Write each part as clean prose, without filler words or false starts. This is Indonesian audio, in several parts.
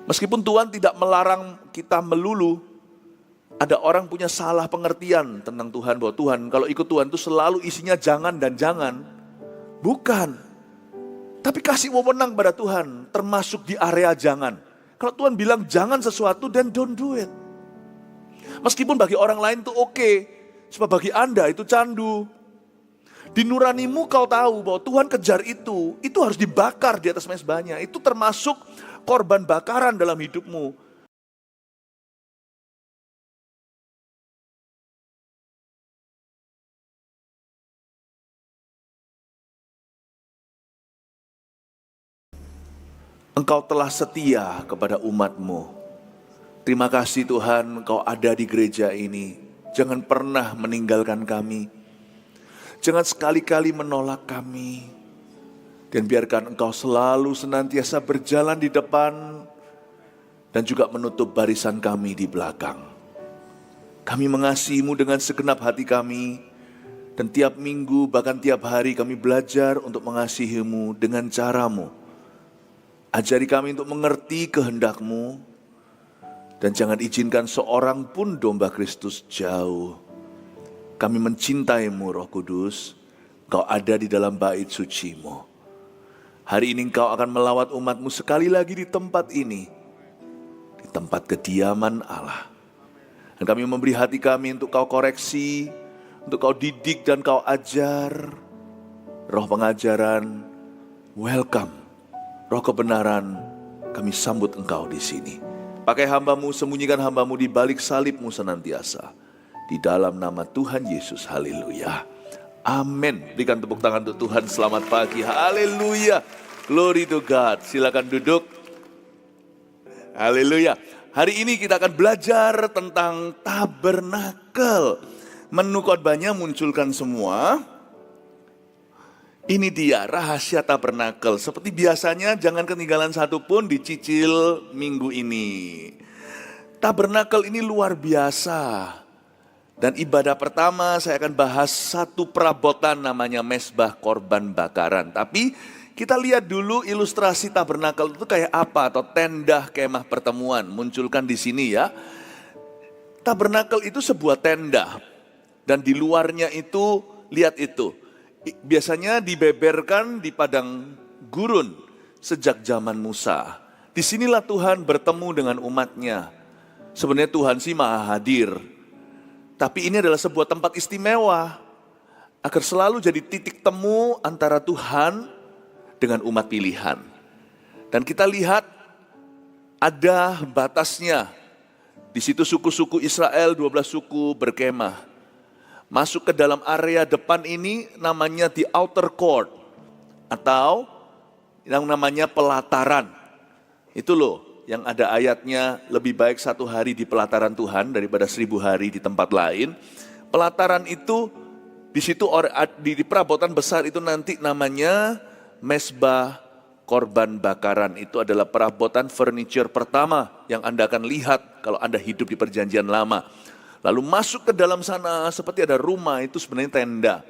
Meskipun Tuhan tidak melarang kita melulu, ada orang punya salah pengertian tentang Tuhan, bahwa Tuhan, kalau ikut Tuhan itu selalu isinya jangan dan jangan. Bukan. Tapi kasih wewenang pada Tuhan, termasuk di area jangan. Kalau Tuhan bilang jangan sesuatu, then don't do it. Meskipun bagi orang lain itu oke, sebab bagi Anda itu candu. Di nuranimu kau tahu bahwa Tuhan kejar itu harus dibakar di atas mezbahnya. Itu termasuk korban bakaran dalam hidupmu. Engkau telah setia kepada umatmu. Terima kasih Tuhan, Engkau ada di gereja ini. Jangan pernah meninggalkan kami. Jangan sekali-kali menolak kami. Dan biarkan Engkau selalu senantiasa berjalan di depan dan juga menutup barisan kami di belakang. Kami mengasihi-Mu dengan segenap hati kami. Dan tiap minggu, bahkan tiap hari kami belajar untuk mengasihi-Mu dengan cara-Mu. Ajari kami untuk mengerti kehendak-Mu, dan jangan izinkan seorang pun domba Kristus jauh. Kami mencintai-Mu Roh Kudus, Engkau ada di dalam bait suci-Mu. Hari ini Engkau akan melawat umat-Mu sekali lagi di tempat ini, di tempat kediaman Allah. Dan kami memberi hati kami untuk Kau koreksi, untuk Kau didik dan Kau ajar. Roh pengajaran, welcome. Roh kebenaran, kami sambut Engkau di sini. Pakai hamba-Mu, sembunyikan hamba-Mu di balik salib-Mu senantiasa. Di dalam nama Tuhan Yesus, haleluya. Amin. Berikan tepuk tangan untuk Tuhan, selamat pagi, haleluya. Glory to God, silakan duduk. Haleluya. Hari ini kita akan belajar tentang tabernakel. Menu khotbahnya munculkan semua. Ini dia rahasia tabernakel. Seperti biasanya jangan ketinggalan satu pun dicicil minggu ini. Tabernakel ini luar biasa. Dan ibadah pertama saya akan bahas satu perabotan namanya mezbah korban bakaran. Tapi kita lihat dulu ilustrasi tabernakel itu kayak apa, atau tenda kemah pertemuan. Munculkan di sini ya. Tabernakel itu sebuah tenda. Dan di luarnya itu, lihat itu. Biasanya dibeberkan di padang gurun sejak zaman Musa. Disinilah Tuhan bertemu dengan umatnya. Sebenarnya Tuhan sih maha hadir. Tapi ini adalah sebuah tempat istimewa. Agar selalu jadi titik temu antara Tuhan dengan umat pilihan. Dan kita lihat ada batasnya. Di situ suku-suku Israel, 12 suku berkemah. Masuk ke dalam area depan ini namanya the outer court. Atau yang namanya pelataran. Itu loh yang ada ayatnya, lebih baik 1 hari di pelataran Tuhan daripada 1000 hari di tempat lain. Pelataran itu di situ di perabotan besar itu nanti namanya mezbah korban bakaran. Itu adalah perabotan furniture pertama yang Anda akan lihat kalau Anda hidup di perjanjian lama. Lalu masuk ke dalam sana seperti ada rumah, itu sebenarnya tenda.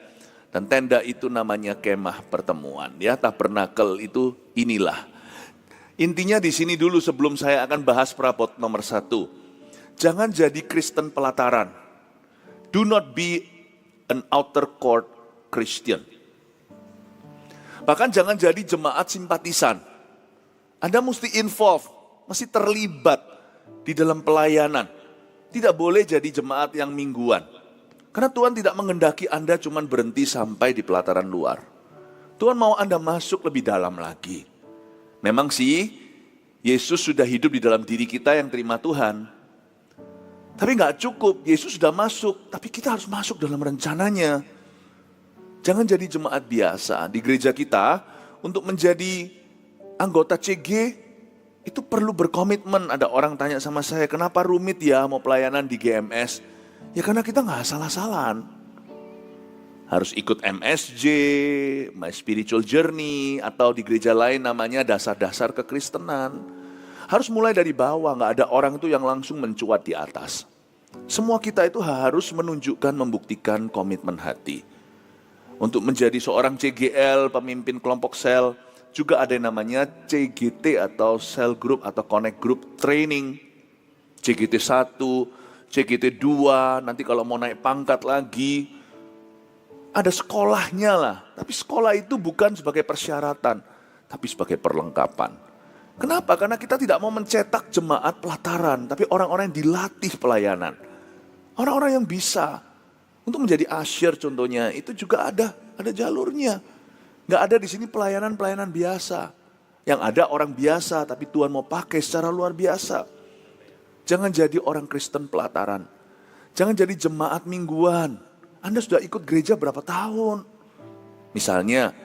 Dan tenda itu namanya kemah pertemuan. Ya, tabernakel itu inilah. Intinya di sini dulu sebelum saya akan bahas perabot nomor 1. Jangan jadi Kristen pelataran. Do not be an outer court Christian. Bahkan jangan jadi jemaat simpatisan. Anda mesti involve, mesti terlibat di dalam pelayanan. Tidak boleh jadi jemaat yang mingguan. Karena Tuhan tidak menghendaki Anda cuma berhenti sampai di pelataran luar. Tuhan mau Anda masuk lebih dalam lagi. Memang sih, Yesus sudah hidup di dalam diri kita yang terima Tuhan. Tapi gak cukup, Yesus sudah masuk. Tapi kita harus masuk dalam rencananya. Jangan jadi jemaat biasa. Di gereja kita, untuk menjadi anggota CG, itu perlu berkomitmen. Ada orang tanya sama saya, kenapa rumit ya mau pelayanan di GMS? Ya karena kita gak salah-salahan. Harus ikut MSJ, My Spiritual Journey, atau di gereja lain namanya dasar-dasar kekristenan. Harus mulai dari bawah, gak ada orang itu yang langsung mencuat di atas. Semua kita itu harus menunjukkan, membuktikan komitmen hati. Untuk menjadi seorang CGL, pemimpin kelompok sel, juga ada yang namanya CGT atau Cell Group atau Connect Group Training. CGT 1, CGT 2, nanti kalau mau naik pangkat lagi, ada sekolahnya lah. Tapi sekolah itu bukan sebagai persyaratan, tapi sebagai perlengkapan. Kenapa? Karena kita tidak mau mencetak jemaat pelataran, tapi orang-orang yang dilatih pelayanan. Orang-orang yang bisa. Untuk menjadi asyir contohnya, itu juga ada jalurnya. Nggak ada di sini pelayanan-pelayanan biasa. Yang ada orang biasa, tapi Tuhan mau pakai secara luar biasa. Jangan jadi orang Kristen pelataran. Jangan jadi jemaat mingguan. Anda sudah ikut gereja berapa tahun? Misalnya,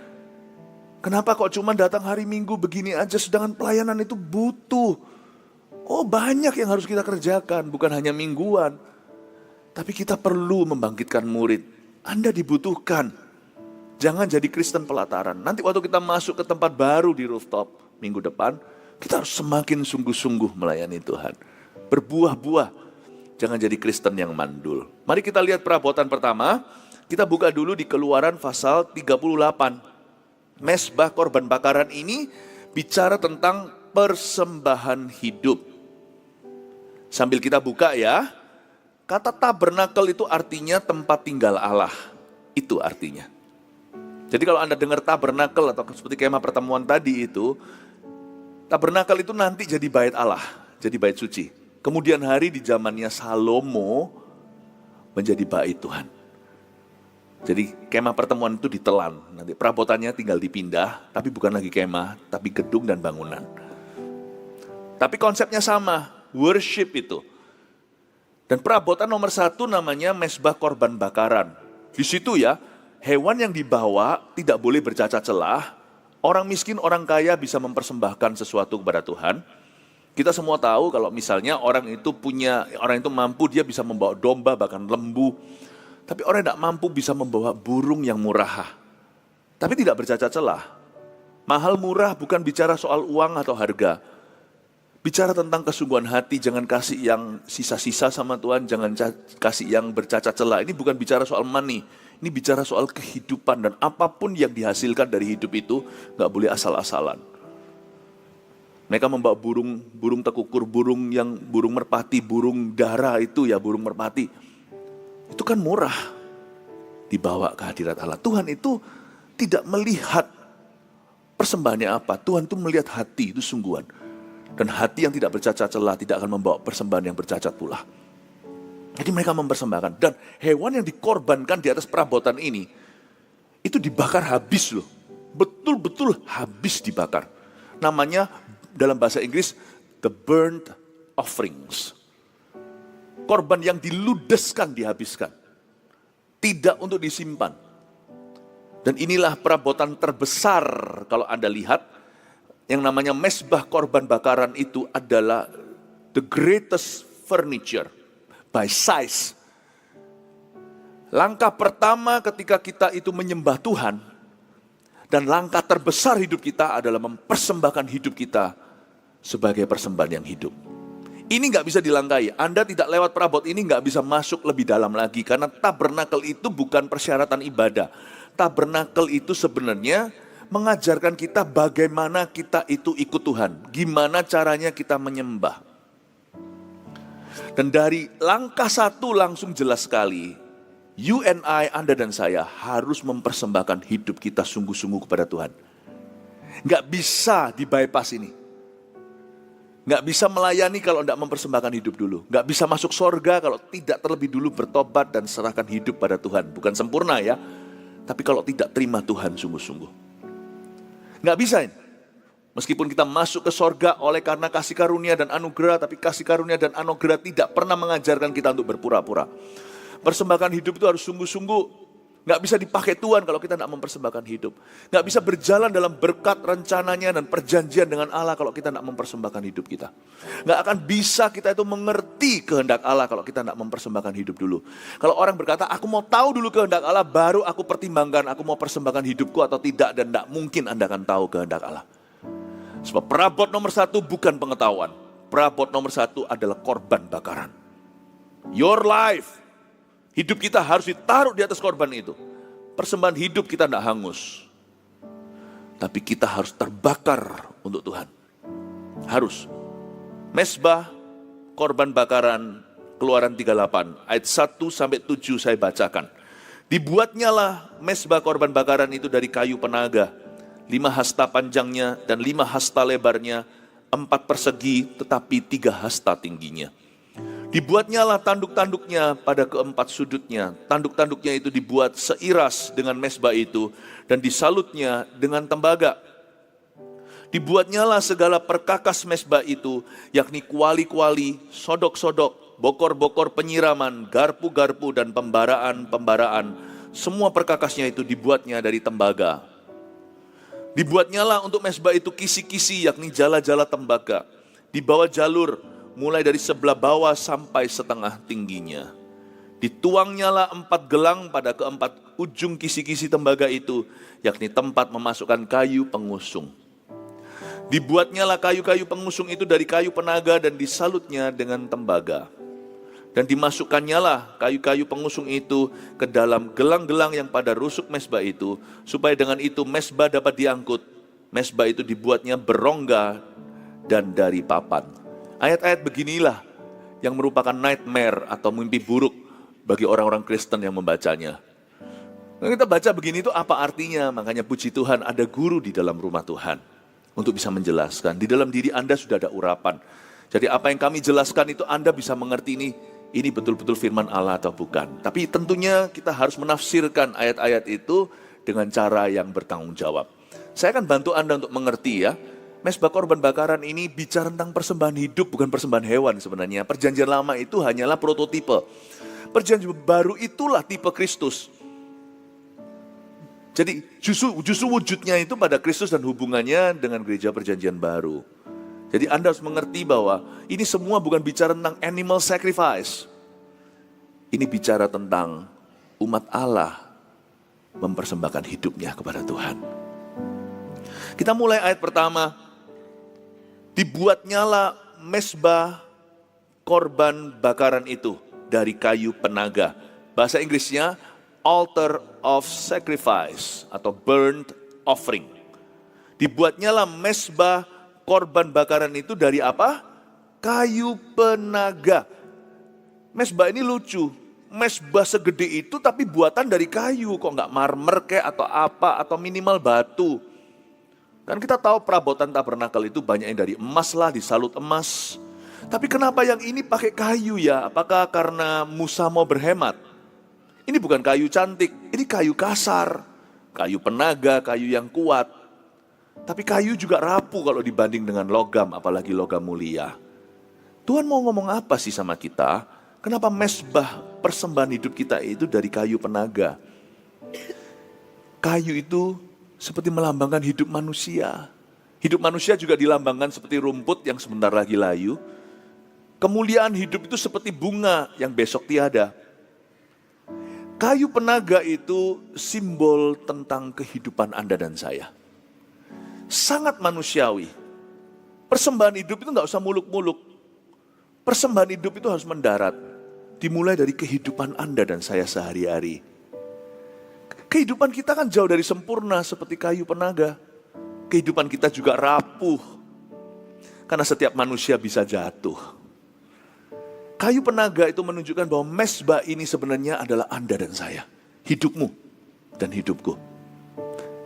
kenapa kok cuma datang hari Minggu begini aja, sedangkan pelayanan itu butuh. Oh, banyak yang harus kita kerjakan, bukan hanya mingguan. Tapi kita perlu membangkitkan murid. Anda dibutuhkan. Jangan jadi Kristen pelataran. Nanti waktu kita masuk ke tempat baru di rooftop minggu depan, kita harus semakin sungguh-sungguh melayani Tuhan. Berbuah-buah. Jangan jadi Kristen yang mandul. Mari kita lihat perabotan pertama. Kita buka dulu di Keluaran pasal 38. Mezbah korban bakaran ini bicara tentang persembahan hidup. Sambil kita buka ya. Kata tabernakel itu artinya tempat tinggal Allah. Itu artinya. Jadi kalau Anda dengar tabernakel atau seperti kemah pertemuan tadi itu, tabernakel itu nanti jadi bait Allah, jadi bait suci. Kemudian hari di zamannya Salomo menjadi bait Tuhan. Jadi kemah pertemuan itu ditelan, nanti perabotannya tinggal dipindah, tapi bukan lagi kemah, tapi gedung dan bangunan. Tapi konsepnya sama, worship itu. Dan perabotan nomor 1 namanya mezbah korban bakaran. Di situ ya, hewan yang dibawa tidak boleh bercacat celah. Orang miskin, orang kaya bisa mempersembahkan sesuatu kepada Tuhan. Kita semua tahu kalau misalnya orang itu mampu, dia bisa membawa domba bahkan lembu. Tapi orang yang tidak mampu bisa membawa burung yang murah. Tapi tidak bercacat celah. Mahal murah bukan bicara soal uang atau harga. Bicara tentang kesungguhan hati, jangan kasih yang sisa-sisa sama Tuhan, jangan kasih yang bercacat celah. Ini bukan bicara soal money, ini bicara soal kehidupan dan apapun yang dihasilkan dari hidup itu nggak boleh asal-asalan. Mereka membawa burung tekukur, burung merpati, burung dara itu ya, burung merpati. Itu kan murah, dibawa ke hadirat Allah. Tuhan itu tidak melihat persembahannya apa, Tuhan itu melihat hati, itu sungguhan. Dan hati yang tidak bercacat celah tidak akan membawa persembahan yang bercacat pula. Jadi mereka mempersembahkan. Dan hewan yang dikorbankan di atas perabotan ini, itu dibakar habis loh. Betul-betul habis dibakar. Namanya dalam bahasa Inggris, the burnt offerings. Korban yang diludeskan, dihabiskan. Tidak untuk disimpan. Dan inilah perabotan terbesar kalau Anda lihat. Yang namanya mezbah korban bakaran itu adalah the greatest furniture by size. Langkah pertama ketika kita itu menyembah Tuhan, dan langkah terbesar hidup kita adalah mempersembahkan hidup kita sebagai persembahan yang hidup. Ini nggak bisa dilangkai. Anda tidak lewat perabot ini nggak bisa masuk lebih dalam lagi, karena tabernakel itu bukan persyaratan ibadah. Tabernakel itu sebenarnya mengajarkan kita bagaimana kita itu ikut Tuhan. Gimana caranya kita menyembah. Dan dari langkah 1 langsung jelas sekali. You and I, Anda dan saya harus mempersembahkan hidup kita sungguh-sungguh kepada Tuhan. Gak bisa di-bypass ini. Gak bisa melayani kalau tidak mempersembahkan hidup dulu. Gak bisa masuk sorga kalau tidak terlebih dulu bertobat dan serahkan hidup pada Tuhan. Bukan sempurna ya. Tapi kalau tidak terima Tuhan sungguh-sungguh. Nggak bisa ini. Meskipun kita masuk ke sorga oleh karena kasih karunia dan anugerah, tapi kasih karunia dan anugerah tidak pernah mengajarkan kita untuk berpura-pura. Persembahan hidup itu harus sungguh-sungguh. Nggak bisa dipakai Tuhan kalau kita tidak mempersembahkan hidup. Nggak bisa berjalan dalam berkat rencananya dan perjanjian dengan Allah kalau kita tidak mempersembahkan hidup kita. Nggak akan bisa kita itu mengerti kehendak Allah kalau kita tidak mempersembahkan hidup dulu. Kalau orang berkata, aku mau tahu dulu kehendak Allah, baru aku pertimbangkan aku mau persembahkan hidupku atau tidak. Dan tidak mungkin Anda akan tahu kehendak Allah. Sebab perabot nomor 1 bukan pengetahuan. Perabot nomor 1 adalah korban bakaran. Your life. Hidup kita harus ditaruh di atas korban itu. Persembahan hidup kita tidak hangus. Tapi kita harus terbakar untuk Tuhan. Harus. Mezbah, korban bakaran, Keluaran 38, ayat 1 sampai 7 saya bacakan. Dibuatnyalah mezbah korban bakaran itu dari kayu penaga, 5 hasta panjangnya dan 5 hasta lebarnya, 4 persegi tetapi 3 hasta tingginya. Dibuatnyalah tanduk-tanduknya pada keempat sudutnya. Tanduk-tanduknya itu dibuat seiras dengan mezbah itu dan disalutnya dengan tembaga. Dibuatnyalah segala perkakas mezbah itu, yakni kuali-kuali, sodok-sodok, bokor-bokor penyiraman, garpu-garpu dan pembaraan-pembaraan. Semua perkakasnya itu dibuatnya dari tembaga. Dibuatnyalah untuk mezbah itu kisi-kisi, yakni jala-jala tembaga. Di bawah jalur, mulai dari sebelah bawah sampai setengah tingginya. Dituangnyalah 4 gelang pada keempat ujung kisi-kisi tembaga itu, yakni tempat memasukkan kayu pengusung. Dibuatnyalah kayu-kayu pengusung itu dari kayu penaga dan disalutnya dengan tembaga. Dan dimasukkannya kayu-kayu pengusung itu ke dalam gelang-gelang yang pada rusuk mezbah itu, supaya dengan itu mezbah dapat diangkut. Mezbah itu dibuatnya berongga dan dari papan. Ayat-ayat beginilah yang merupakan nightmare atau mimpi buruk bagi orang-orang Kristen yang membacanya. Nah, kita baca begini itu apa artinya? Makanya puji Tuhan ada guru di dalam rumah Tuhan untuk bisa menjelaskan. Di dalam diri Anda sudah ada urapan. Jadi apa yang kami jelaskan itu Anda bisa mengerti ini betul-betul firman Allah atau bukan. Tapi tentunya kita harus menafsirkan ayat-ayat itu dengan cara yang bertanggung jawab. Saya akan bantu Anda untuk mengerti ya. Mezbah korban bakaran ini bicara tentang persembahan hidup, bukan persembahan hewan sebenarnya. Perjanjian lama itu hanyalah prototipe. Perjanjian baru itulah tipe Kristus. Jadi justru wujudnya itu pada Kristus dan hubungannya dengan gereja perjanjian baru. Jadi Anda harus mengerti bahwa ini semua bukan bicara tentang animal sacrifice. Ini bicara tentang umat Allah mempersembahkan hidupnya kepada Tuhan. Kita mulai ayat pertama. Dibuatnyalah mezbah korban bakaran itu dari kayu penaga. Bahasa Inggrisnya altar of sacrifice atau burnt offering. Dibuatnyalah mezbah korban bakaran itu dari apa? Kayu penaga. Mezbah ini lucu. Mezbah segede itu tapi buatan dari kayu. Kok nggak marmer kayak atau apa atau minimal batu. Dan kita tahu perabotan tabernakel itu banyak yang dari emas lah, disalut emas. Tapi kenapa yang ini pakai kayu ya? Apakah karena Musa mau berhemat? Ini bukan kayu cantik, ini kayu kasar. Kayu penaga, kayu yang kuat. Tapi kayu juga rapuh kalau dibanding dengan logam, apalagi logam mulia. Tuhan mau ngomong apa sih sama kita? Kenapa mezbah persembahan hidup kita itu dari kayu penaga? Kayu itu seperti melambangkan hidup manusia. Hidup manusia juga dilambangkan seperti rumput yang sebentar lagi layu. Kemuliaan hidup itu seperti bunga yang besok tiada. Kayu penaga itu simbol tentang kehidupan Anda dan saya. Sangat manusiawi. Persembahan hidup itu gak usah muluk-muluk. Persembahan hidup itu harus mendarat. Dimulai dari kehidupan Anda dan saya sehari-hari. Kehidupan kita kan jauh dari sempurna seperti kayu penaga. Kehidupan kita juga rapuh. Karena setiap manusia bisa jatuh. Kayu penaga itu menunjukkan bahwa mezbah ini sebenarnya adalah Anda dan saya. Hidupmu dan hidupku.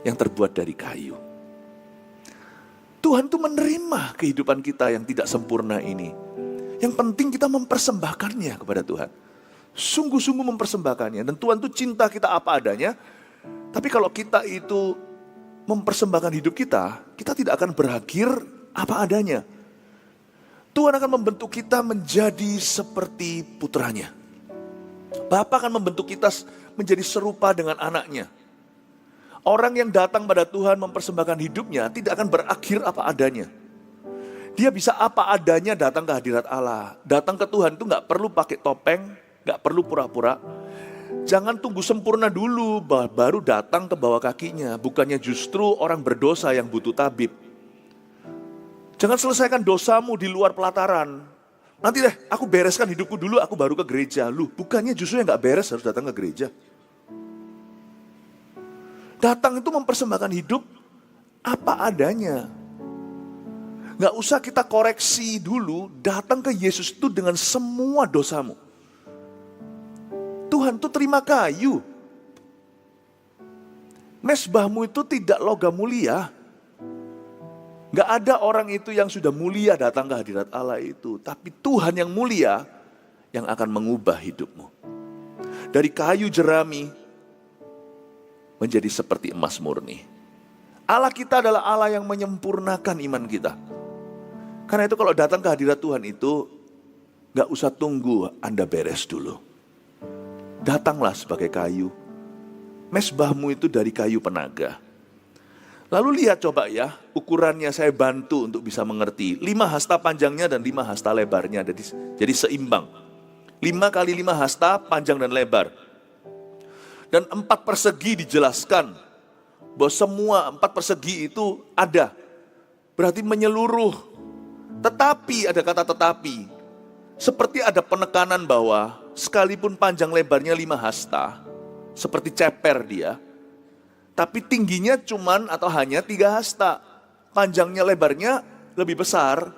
Yang terbuat dari kayu. Tuhan tuh menerima kehidupan kita yang tidak sempurna ini. Yang penting kita mempersembahkannya kepada Tuhan. Sungguh-sungguh mempersembahkannya. Dan Tuhan tuh cinta kita apa adanya. Tapi kalau kita itu mempersembahkan hidup kita, kita tidak akan berakhir apa adanya. Tuhan akan membentuk kita menjadi seperti putranya. Bapa akan membentuk kita menjadi serupa dengan anaknya. Orang yang datang pada Tuhan mempersembahkan hidupnya tidak akan berakhir apa adanya. Dia bisa apa adanya datang ke hadirat Allah. Datang ke Tuhan itu gak perlu pakai topeng, gak perlu pura-pura. Jangan tunggu sempurna dulu, baru datang ke bawah kakinya. Bukannya justru orang berdosa yang butuh tabib. Jangan selesaikan dosamu di luar pelataran. Nanti deh, aku bereskan hidupku dulu, aku baru ke gereja. Bukannya justru yang gak beres harus datang ke gereja. Datang itu mempersembahkan hidup apa adanya. Gak usah kita koreksi dulu, datang ke Yesus itu dengan semua dosamu. Tuhan tuh terima kayu. Mezbahmu itu tidak logam mulia. Gak ada orang itu yang sudah mulia datang ke hadirat Allah itu. Tapi Tuhan yang mulia yang akan mengubah hidupmu. Dari kayu jerami menjadi seperti emas murni. Allah kita adalah Allah yang menyempurnakan iman kita. Karena itu kalau datang ke hadirat Tuhan itu gak usah tunggu Anda beres dulu. Datanglah sebagai kayu. Mezbahmu itu dari kayu penaga. Lalu lihat coba ya, ukurannya saya bantu untuk bisa mengerti. 5 hasta panjangnya dan 5 hasta lebarnya, jadi seimbang. 5 kali 5 hasta panjang dan lebar. Dan 4 persegi dijelaskan. Bahwa semua 4 persegi itu ada. Berarti menyeluruh. Tetapi, ada kata tetapi. Seperti ada penekanan bahwa sekalipun panjang lebarnya 5 hasta. Seperti ceper dia. Tapi tingginya cuman atau hanya 3 hasta. Panjangnya lebarnya lebih besar.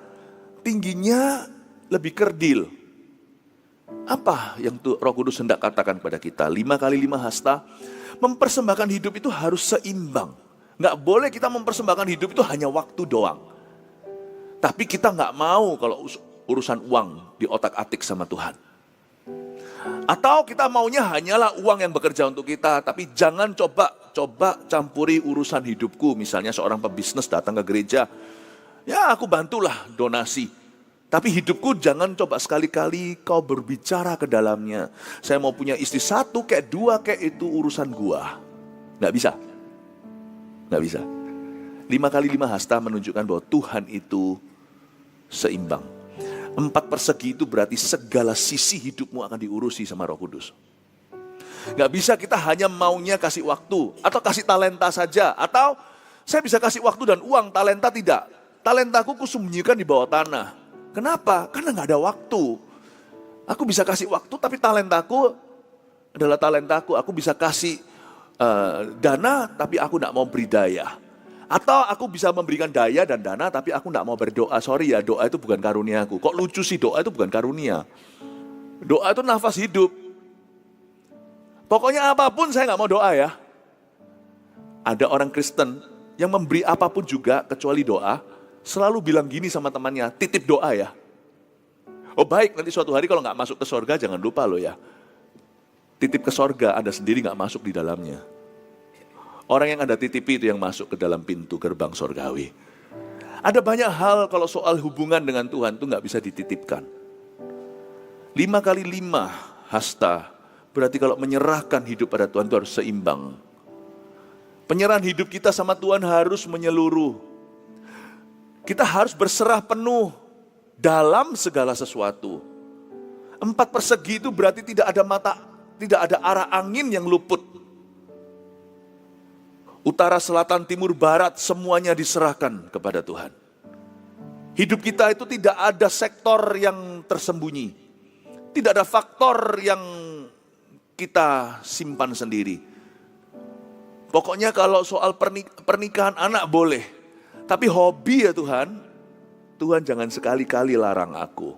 Tingginya lebih kerdil. Apa yang Roh Kudus hendak katakan kepada kita? 5 kali 5 hasta. Mempersembahkan hidup itu harus seimbang. Nggak boleh kita mempersembahkan hidup itu hanya waktu doang. Tapi kita nggak mau kalau urusan uang di otak-atik sama Tuhan. Atau kita maunya hanyalah uang yang bekerja untuk kita. Tapi jangan coba campuri urusan hidupku. Misalnya seorang pebisnis datang ke gereja. Ya aku bantulah donasi. Tapi hidupku jangan coba sekali-kali kau berbicara ke dalamnya. Saya mau punya istri 1 kayak 2 kayak itu urusan gua. Nggak bisa. Nggak bisa. 5 kali 5 hasta menunjukkan bahwa Tuhan itu seimbang. 4 persegi itu berarti segala sisi hidupmu akan diurusi sama Roh Kudus. Nggak bisa kita hanya maunya kasih waktu atau kasih talenta saja. Atau saya bisa kasih waktu dan uang, talenta tidak. Talentaku kusembunyikan di bawah tanah. Kenapa? Karena nggak ada waktu. Aku bisa kasih waktu tapi talentaku adalah talentaku. Aku bisa kasih dana tapi aku nggak mau beri daya. Atau aku bisa memberikan daya dan dana tapi aku tidak mau berdoa. Sorry ya, doa itu bukan karunia aku. Kok lucu sih, doa itu bukan karunia. Doa itu nafas hidup. Pokoknya apapun saya nggak mau doa ya. Ada orang Kristen yang memberi apapun juga kecuali doa. Selalu bilang gini sama temannya, titip doa ya. Oh baik, nanti suatu hari kalau nggak masuk ke sorga jangan lupa loh ya. Titip ke sorga, Anda sendiri nggak masuk di dalamnya. Orang yang Anda titipi itu yang masuk ke dalam pintu gerbang sorgawi. Ada banyak hal kalau soal hubungan dengan Tuhan itu nggak bisa dititipkan. 5 kali 5 hasta, berarti kalau menyerahkan hidup pada Tuhan itu harus seimbang. Penyerahan hidup kita sama Tuhan harus menyeluruh. Kita harus berserah penuh dalam segala sesuatu. 4 persegi itu berarti tidak ada arah angin yang luput. Utara, selatan, timur, barat, semuanya diserahkan kepada Tuhan. Hidup kita itu tidak ada sektor yang tersembunyi. Tidak ada faktor yang kita simpan sendiri. Pokoknya kalau soal pernikahan anak boleh. Tapi hobi ya Tuhan, Tuhan jangan sekali-kali larang aku.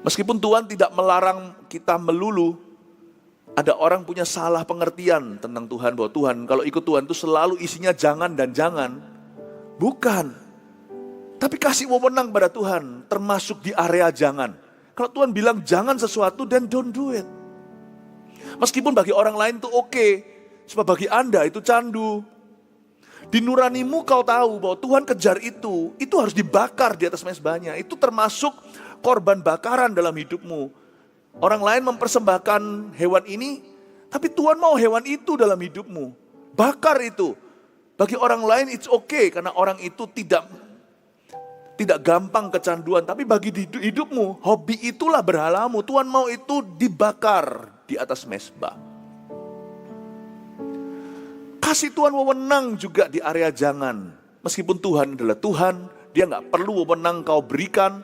Meskipun Tuhan tidak melarang kita melulu, ada orang punya salah pengertian tentang Tuhan, bahwa Tuhan kalau ikut Tuhan itu selalu isinya jangan dan jangan. Bukan. Tapi kasih wewenang pada Tuhan, termasuk di area jangan. Kalau Tuhan bilang jangan sesuatu, then don't do it. Meskipun bagi orang lain itu oke, sebab bagi Anda itu candu. Di nuranimu kau tahu bahwa Tuhan kejar itu harus dibakar di atas mezbahnya. Itu termasuk korban bakaran dalam hidupmu. Orang lain mempersembahkan hewan ini, tapi Tuhan mau hewan itu dalam hidupmu. Bakar itu. Bagi orang lain it's okay, karena orang itu tidak gampang kecanduan. Tapi bagi hidupmu, hobi itulah berhalamu. Tuhan mau itu dibakar di atas mezbah. Kasih Tuhan wewenang juga di area jangan. Meskipun Tuhan adalah Tuhan, Dia gak perlu wewenang kau berikan.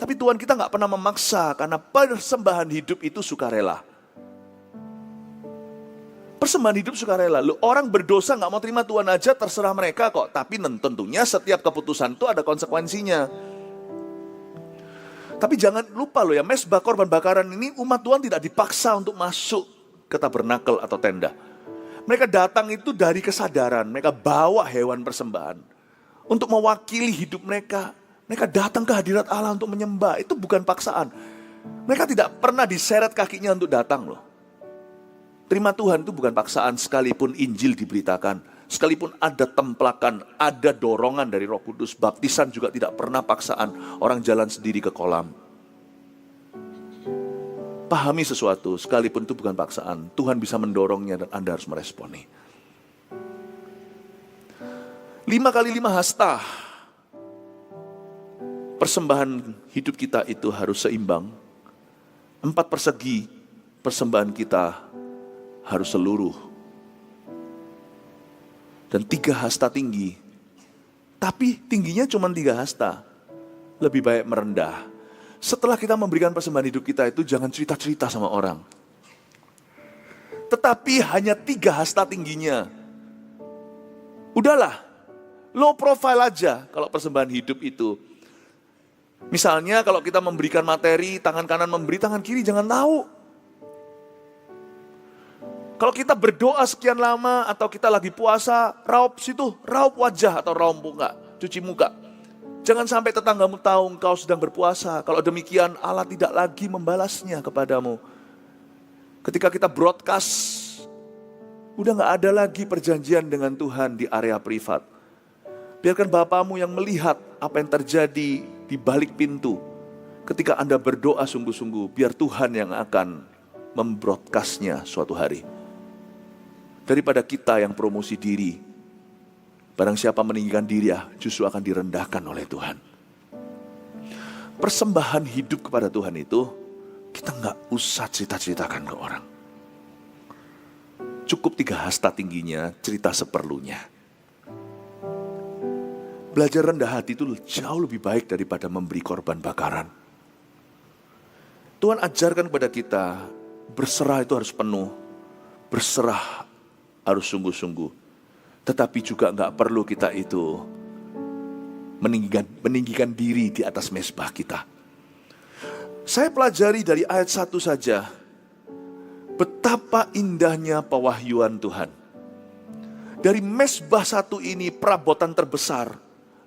Tapi Tuhan kita gak pernah memaksa, karena persembahan hidup itu sukarela. Persembahan hidup sukarela. Loh, orang berdosa nggak mau terima Tuhan aja terserah mereka kok. Tapi tentunya setiap keputusan itu ada konsekuensinya. Tapi jangan lupa loh ya, mezbah korban bakaran ini umat Tuhan tidak dipaksa untuk masuk ke tabernakel atau tenda. Mereka datang itu dari kesadaran, mereka bawa hewan persembahan untuk mewakili hidup mereka. Mereka datang ke hadirat Allah untuk menyembah, itu bukan paksaan. Mereka tidak pernah diseret kakinya untuk datang loh. Terima Tuhan itu bukan paksaan, sekalipun Injil diberitakan, sekalipun ada templakan, ada dorongan dari Roh Kudus, baptisan juga tidak pernah paksaan, orang jalan sendiri ke kolam. Pahami sesuatu, sekalipun itu bukan paksaan, Tuhan bisa mendorongnya dan Anda harus meresponi. 5 kali 5 hasta, persembahan hidup kita itu harus seimbang. 4 persegi, persembahan kita harus seluruh. Dan 3 hasta tinggi. Tapi tingginya cuma 3 hasta. Lebih baik merendah. Setelah kita memberikan persembahan hidup kita itu, jangan cerita-cerita sama orang. Tetapi hanya 3 hasta tingginya. Udahlah, low profile aja kalau persembahan hidup itu. Misalnya kalau kita memberikan materi, tangan kanan memberi, tangan kiri jangan tahu. Kalau kita berdoa sekian lama atau kita lagi puasa, raup situ, raup wajah atau raup muka, cuci muka. Jangan sampai tetanggamu tahu engkau sedang berpuasa. Kalau demikian Allah tidak lagi membalasnya kepadamu. Ketika kita broadcast, udah gak ada lagi perjanjian dengan Tuhan di area privat. Biarkan Bapamu yang melihat apa yang terjadi di balik pintu. Ketika Anda berdoa sungguh-sungguh, biar Tuhan yang akan membroadcastnya suatu hari. Daripada kita yang promosi diri, barang siapa meninggikan diri justru akan direndahkan oleh Tuhan. Persembahan hidup kepada Tuhan itu, kita gak usah cerita-ceritakan ke orang. Cukup 3 hasta tingginya, cerita seperlunya. Belajar rendah hati itu jauh lebih baik daripada memberi korban bakaran. Tuhan ajarkan kepada kita, berserah itu harus penuh, berserah harus sungguh-sungguh. Tetapi juga gak perlu kita itu meninggikan diri di atas mezbah kita. Saya pelajari dari ayat 1 saja, betapa indahnya pewahyuan Tuhan. Dari mezbah 1 ini, perabotan terbesar,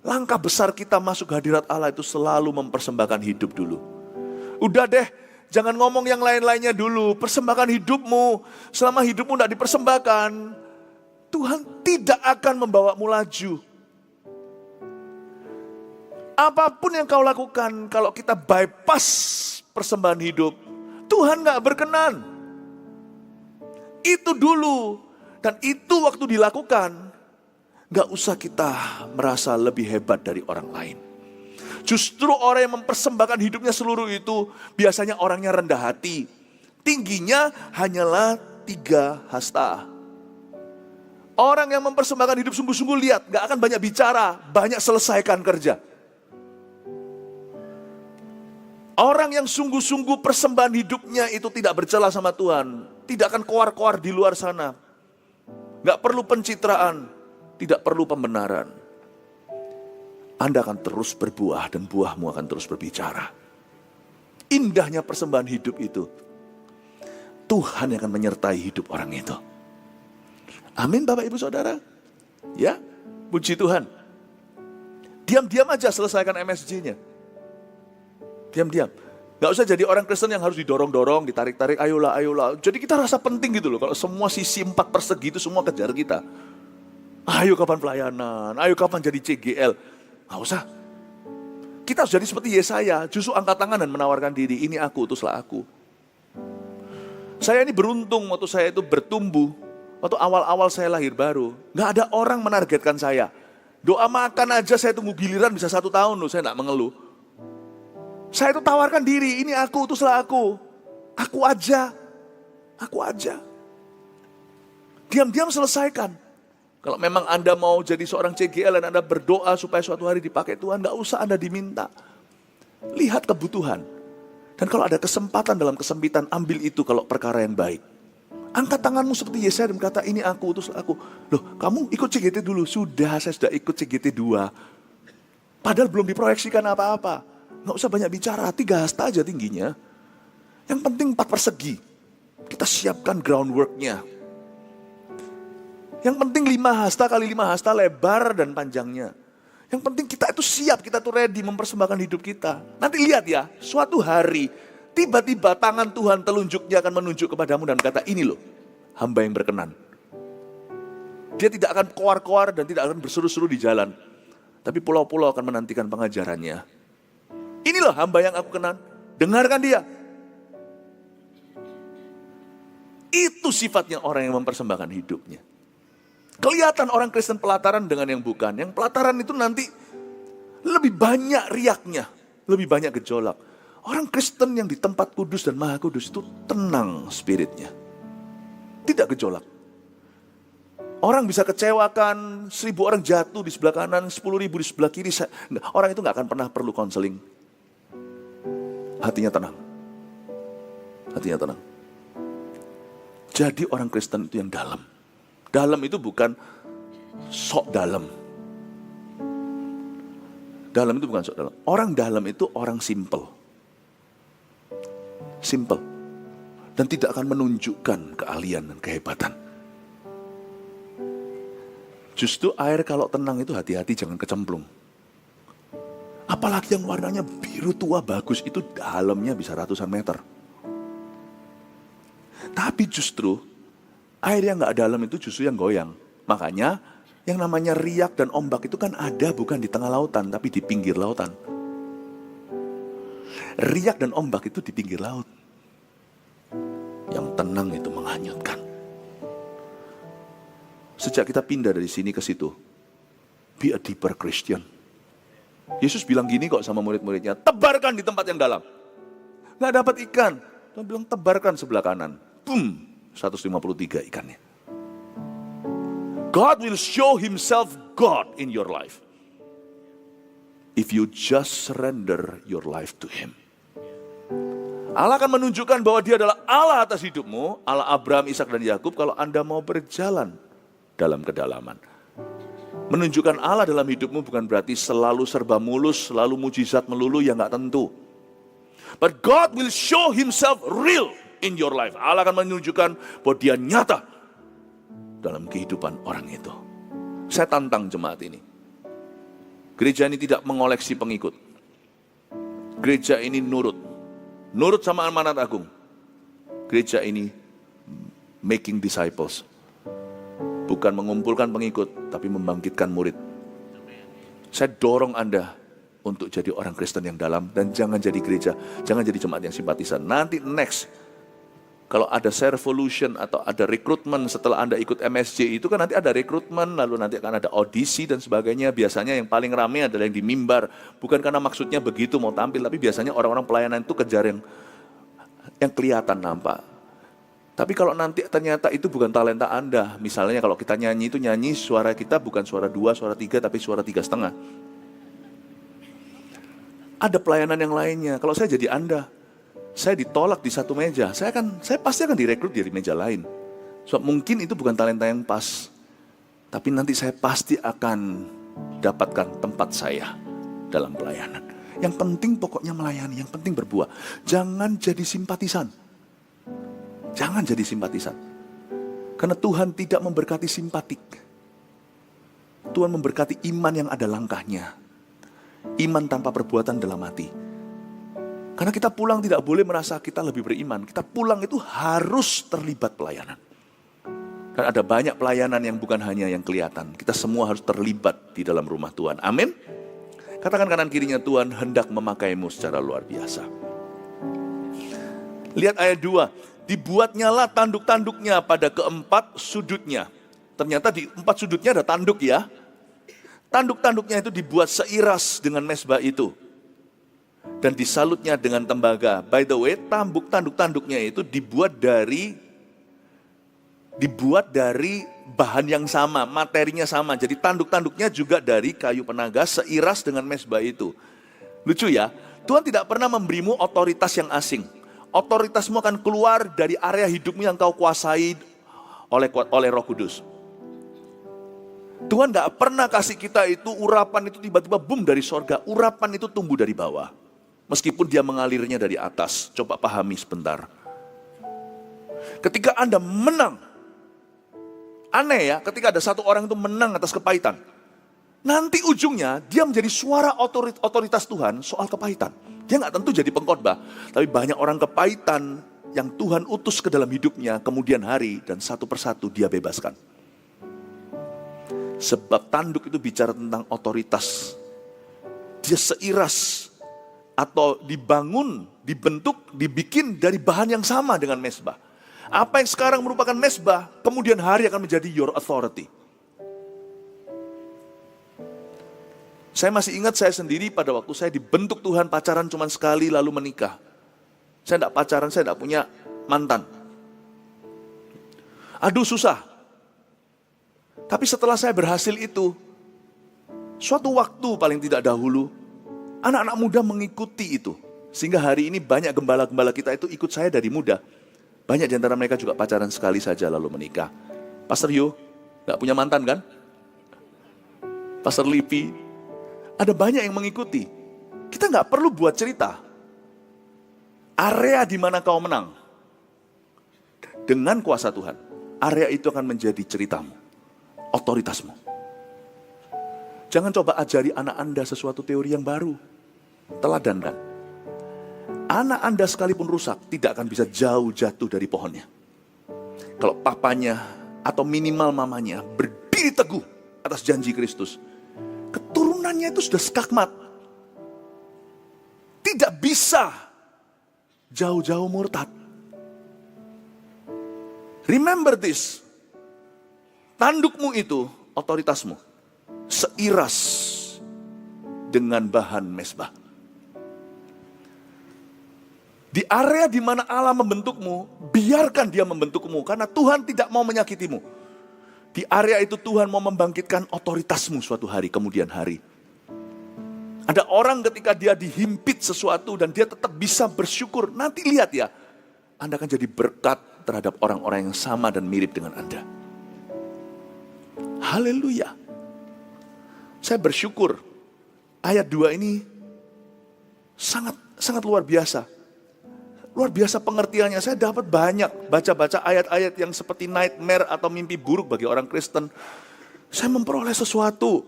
langkah besar kita masuk hadirat Allah itu selalu mempersembahkan hidup dulu. Udah deh, jangan ngomong yang lain-lainnya dulu. Persembahkan hidupmu. Selama hidupmu tidak dipersembahkan, Tuhan tidak akan membawamu laju. Apapun yang kau lakukan, kalau kita bypass persembahan hidup, Tuhan gak berkenan. Itu dulu. Dan itu waktu dilakukan, gak usah kita merasa lebih hebat dari orang lain. Justru orang yang mempersembahkan hidupnya seluruh itu biasanya orangnya rendah hati. Tingginya hanyalah 3 hasta. Orang yang mempersembahkan hidup sungguh-sungguh, lihat, gak akan banyak bicara, banyak selesaikan kerja. Orang yang sungguh-sungguh persembahan hidupnya itu tidak bercela sama Tuhan, tidak akan koar-koar di luar sana. Gak perlu pencitraan, tidak perlu pembenaran. Anda akan terus berbuah dan buahmu akan terus berbicara. Indahnya persembahan hidup itu. Tuhan yang akan menyertai hidup orang itu. Amin Bapak Ibu Saudara. Ya, puji Tuhan. Diam-diam aja selesaikan MSJ-nya. Diam-diam. Gak usah jadi orang Kristen yang harus didorong-dorong, ditarik-tarik, ayolah, ayolah. Jadi kita rasa penting gitu loh. Kalau semua sisi 4 persegi itu semua kejar kita. Ayo kapan pelayanan, ayo kapan jadi CGL. Gak usah. Kita harus jadi seperti Yesaya, justru angkat tangan dan menawarkan diri. Ini aku, utuslah aku. Saya ini beruntung waktu saya itu bertumbuh. Waktu awal-awal saya lahir baru. Gak ada orang menargetkan saya. Doa makan aja saya tunggu giliran bisa 1 tahun loh, saya gak mengeluh. Saya itu tawarkan diri, ini aku, utuslah aku. Aku aja. Aku aja. Diam-diam selesaikan. Kalau memang Anda mau jadi seorang CGL dan Anda berdoa supaya suatu hari dipakai Tuhan, gak usah Anda diminta. Lihat kebutuhan. Dan kalau ada kesempatan dalam kesempitan, ambil itu kalau perkara yang baik. Angkat tanganmu seperti Yesaya dan berkata, ini aku, utus aku. Loh, kamu ikut CGT dulu. Sudah, saya sudah ikut CGT 2. Padahal belum diproyeksikan apa-apa. Nggak usah banyak bicara, 3 hasta aja tingginya. Yang penting 4 persegi. Kita siapkan groundworknya. Yang penting 5 hasta kali 5 hasta lebar dan panjangnya. Yang penting kita itu siap, kita tuh ready mempersembahkan hidup kita. Nanti lihat ya, suatu hari tiba-tiba tangan Tuhan telunjuknya akan menunjuk kepadamu dan kata, ini loh, hamba yang berkenan. Dia tidak akan koar-koar dan tidak akan berseru-seru di jalan. Tapi pulau-pulau akan menantikan pengajarannya. Ini loh hamba yang aku kenal, dengarkan dia. Itu sifatnya orang yang mempersembahkan hidupnya. Kelihatan orang Kristen pelataran dengan yang bukan. Yang pelataran itu nanti lebih banyak riaknya, lebih banyak gejolak. Orang Kristen yang di tempat kudus dan maha kudus itu tenang spiritnya. Tidak gejolak. Orang bisa kecewakan, 1000 orang jatuh di sebelah kanan, 10.000 di sebelah kiri. Orang itu gak akan pernah perlu konseling. Hatinya tenang. Hatinya tenang. Jadi orang Kristen itu yang dalam. Dalam itu bukan sok dalam. Dalam itu bukan sok dalam. Orang dalam itu orang simple. Simple. Dan tidak akan menunjukkan keahlian dan kehebatan. Justru air kalau tenang itu hati-hati jangan kecemplung. Apalagi yang warnanya biru tua bagus itu dalamnya bisa ratusan meter. Tapi justru air yang gak dalam itu justru yang goyang. Makanya yang namanya riak dan ombak itu kan ada bukan di tengah lautan tapi di pinggir lautan. Riak dan ombak itu di pinggir laut. Yang tenang itu menghanyutkan. Sejak kita pindah dari sini ke situ, be a deeper Christian. Yesus bilang gini kok sama murid-muridnya, tebarkan di tempat yang dalam. Gak dapat ikan. Dia bilang tebarkan sebelah kanan. Boom, 153 ikannya. God will show himself God in your life. If you just surrender your life to him. Allah akan menunjukkan bahwa dia adalah Allah atas hidupmu, Allah Abraham, Ishak dan Yakub kalau Anda mau berjalan dalam kedalaman. Menunjukkan Allah dalam hidupmu bukan berarti selalu serba mulus, selalu mujizat melulu yang gak tentu. But God will show himself real in your life. Allah akan menunjukkan bahwa dia nyata dalam kehidupan orang itu. Saya tantang jemaat ini. Gereja ini tidak mengoleksi pengikut. Gereja ini nurut. Nurut sama amanat agung. Gereja ini making disciples. Bukan mengumpulkan pengikut, tapi membangkitkan murid. Saya dorong Anda untuk jadi orang Kristen yang dalam. Dan jangan jadi gereja, jangan jadi jemaat yang simpatisan. Nanti next, kalau ada Servolution atau ada rekrutmen setelah Anda ikut MSJ itu kan nanti ada rekrutmen, lalu nanti akan ada audisi dan sebagainya. Biasanya yang paling ramai adalah yang di mimbar. Bukan karena maksudnya begitu mau tampil, tapi biasanya orang-orang pelayanan itu kejar yang kelihatan nampak. Tapi kalau nanti ternyata itu bukan talenta Anda. Misalnya kalau kita nyanyi itu nyanyi suara kita bukan suara 2, suara 3, tapi suara 3,5. Ada pelayanan yang lainnya. Kalau saya jadi Anda, saya ditolak di satu meja, saya pasti akan direkrut dari meja lain. So, mungkin itu bukan talenta yang pas, tapi nanti saya pasti akan dapatkan tempat saya dalam pelayanan. Yang penting pokoknya melayani, yang penting berbuah. Jangan jadi simpatisan. Jangan jadi simpatisan. Karena Tuhan tidak memberkati simpatik. Tuhan memberkati iman yang ada langkahnya. Iman tanpa perbuatan dalam hati. Karena kita pulang tidak boleh merasa kita lebih beriman. Kita pulang itu harus terlibat pelayanan. Dan ada banyak pelayanan yang bukan hanya yang kelihatan. Kita semua harus terlibat di dalam rumah Tuhan. Amin. Katakan kanan kirinya, Tuhan hendak memakaimu secara luar biasa. Lihat ayat 2. Dibuatnyalah tanduk-tanduknya pada keempat sudutnya. Ternyata di 4 sudutnya ada tanduk ya. Tanduk-tanduknya itu dibuat seiras dengan mesbah itu. Dan disalutnya dengan tembaga. By the way, tanduk-tanduknya itu dibuat dari bahan yang sama, materinya sama. Jadi tanduk-tanduknya juga dari kayu penaga seiras dengan mesbah itu. Lucu ya, Tuhan tidak pernah memberimu otoritas yang asing. Otoritasmu akan keluar dari area hidupmu yang kau kuasai oleh Roh Kudus. Tuhan gak pernah kasih kita itu urapan itu tiba-tiba boom dari sorga. Urapan itu tumbuh dari bawah. Meskipun dia mengalirnya dari atas. Coba pahami sebentar. Ketika Anda menang, aneh ya, ketika ada satu orang itu menang atas kepahitan, nanti ujungnya dia menjadi suara otoritas Tuhan soal kepahitan. Dia gak tentu jadi pengkhotbah, tapi banyak orang kepahitan yang Tuhan utus ke dalam hidupnya kemudian hari, dan satu persatu dia bebaskan. Sebab tanduk itu bicara tentang otoritas. Dia seiras atau dibangun, dibentuk, dibikin dari bahan yang sama dengan mezbah. Apa yang sekarang merupakan mezbah, kemudian hari akan menjadi your authority. Saya masih ingat saya sendiri pada waktu saya dibentuk Tuhan pacaran cuma sekali lalu menikah. Saya tidak pacaran, saya tidak punya mantan. Aduh susah. Tapi setelah saya berhasil itu, suatu waktu paling tidak dahulu, anak-anak muda mengikuti itu. Sehingga hari ini banyak gembala-gembala kita itu ikut saya dari muda. Banyak di antara mereka juga pacaran sekali saja lalu menikah. Pastor Yu, gak punya mantan kan? Pastor Lipi, ada banyak yang mengikuti. Kita gak perlu buat cerita. Area di mana kau menang, dengan kuasa Tuhan, area itu akan menjadi ceritamu. Otoritasmu. Jangan coba ajari anak Anda sesuatu teori yang baru. Teladankan. Anak Anda sekalipun rusak, tidak akan bisa jauh jatuh dari pohonnya. Kalau papanya atau minimal mamanya berdiri teguh atas janji Kristus, keturunannya itu sudah skakmat. Tidak bisa jauh-jauh murtad. Remember this. Tandukmu itu, otoritasmu, seiras dengan bahan mezbah. Di area di mana Allah membentukmu, biarkan dia membentukmu, karena Tuhan tidak mau menyakitimu. Di area itu Tuhan mau membangkitkan otoritasmu suatu hari, kemudian hari. Ada orang ketika dia dihimpit sesuatu dan dia tetap bisa bersyukur, nanti lihat ya, Anda akan jadi berkat terhadap orang-orang yang sama dan mirip dengan Anda. Haleluya. Saya bersyukur ayat 2 ini sangat luar biasa. Luar biasa pengertiannya. Saya dapat banyak baca-baca ayat-ayat yang seperti nightmare atau mimpi buruk bagi orang Kristen. Saya memperoleh sesuatu.